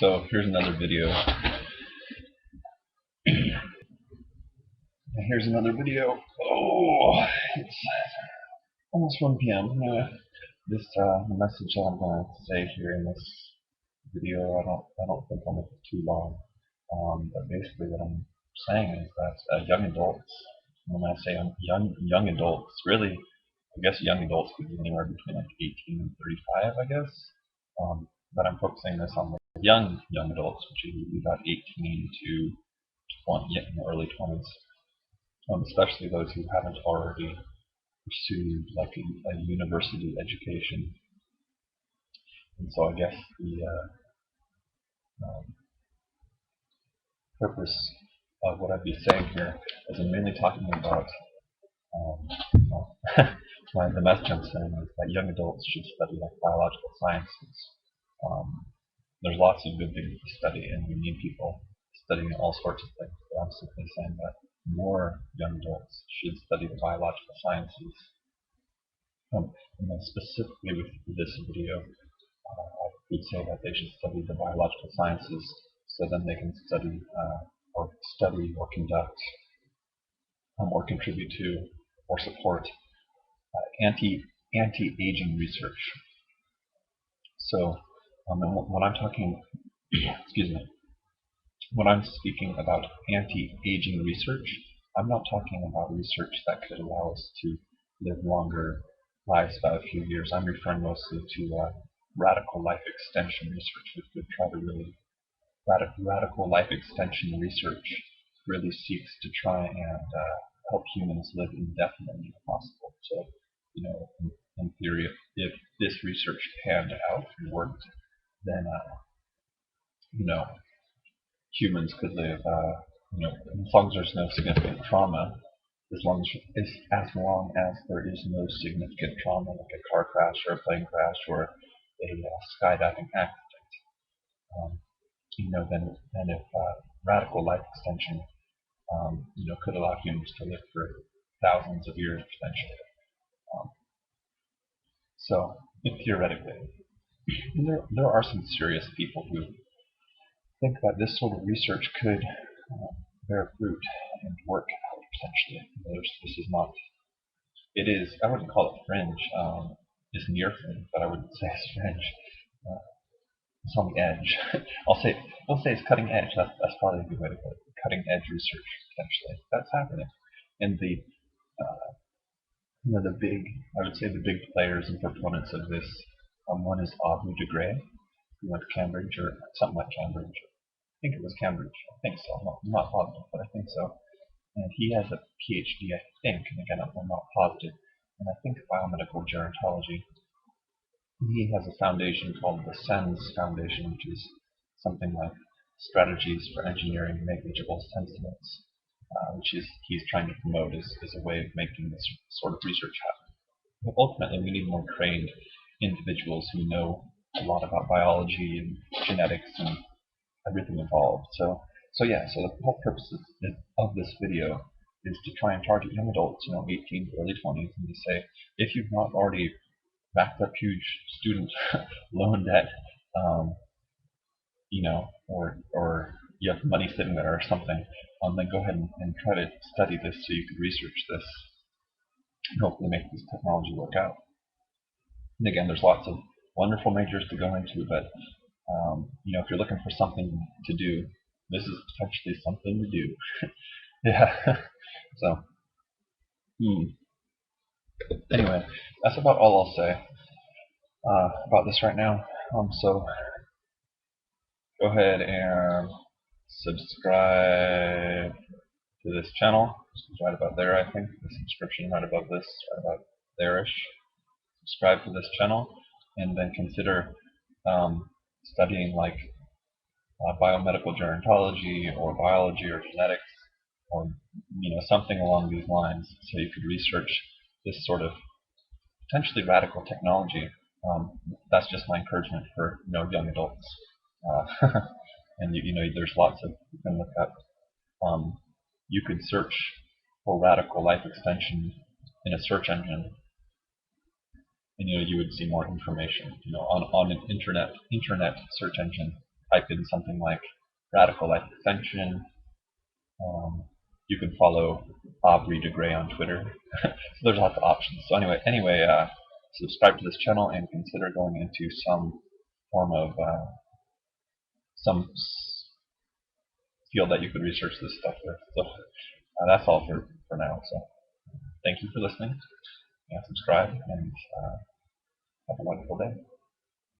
So here's another video. Here's another video. Oh, it's almost 1 p.m. This the message that I'm going to say here in this video, I don't think I'll make it too long. But basically, what I'm saying is that young adults. When I say young adults, really, I guess young adults could be anywhere between like 18 and 35, I guess. But I'm focusing this on the young adults, which would be about 18 to 20, in the early 20s. Especially those who haven't already pursued like a university education. And so I guess the um, purpose of what I'd be saying here is I'm mainly talking about the message I'm saying is that young adults should study like biological sciences. Um, there's lots of good things to study, and we need people studying all sorts of things. But I'm simply saying that more young adults should study the biological sciences. And then specifically with this video, I would say that they should study the biological sciences so then they can study or conduct or contribute to or support anti-aging research. So when I'm talking, excuse me, when I'm speaking about anti-aging research, I'm not talking about research that could allow us to live longer lives by a few years. I'm referring mostly to radical life extension research, which would try to really radical life extension research really seeks to try and help humans live indefinitely if possible. So, in theory, if this research panned out and worked, then humans could live, as long as there's no significant trauma, as long as there is no significant trauma like a car crash or a plane crash or a skydiving accident, then if radical life extension, could allow humans to live for thousands of years potentially. So theoretically, there are some serious people who think that this sort of research could bear fruit and work out potentially. This is not. It is. I wouldn't call it fringe. It's near fringe, but I wouldn't say it's fringe. It's on the edge. We'll say it's cutting edge. That's probably a good way to put it. Cutting edge research potentially. That's happening, and I would say the big players and proponents of this. One is Abu de Grey, who went to Cambridge or something like Cambridge. I think it was Cambridge. I think so. I'm not positive, but I think so. And he has a PhD, I think, and again, I'm not positive, and I think biomedical gerontology. He has a foundation called the SENS Foundation, which is something like Strategies for Engineering Negligible Sentiments, which he's trying to promote as a way of making this sort of research happen. But ultimately, we need more trained individuals who know a lot about biology and genetics and everything involved. So the whole purpose of this video is to try and target young adults, 18 to early 20s, and to say, if you've not already backed up huge student loan debt, or you have money sitting there or something, then go ahead and try to study this so you can research this and hopefully make this technology work out. And again, there's lots of wonderful majors to go into, but if you're looking for something to do, this is potentially something to do. Yeah. So, anyway, that's about all I'll say about this right now. So go ahead and subscribe to this channel. It's right about there, I think. The subscription right above this, right about there-ish. Subscribe to this channel, and then consider studying like biomedical gerontology or biology or genetics or something along these lines, so you could research this sort of potentially radical technology. That's just my encouragement for young adults. And there's lots of, you can look up. You could search for radical life extension in a search engine, and you would see more information. On an internet search engine, type in something like radical life extension. You can follow Aubrey de Grey on Twitter. So there's lots of options. So anyway, subscribe to this channel and consider going into some form of some field that you could research this stuff with. So that's all for now. So thank you for listening, and subscribe, and have a wonderful day.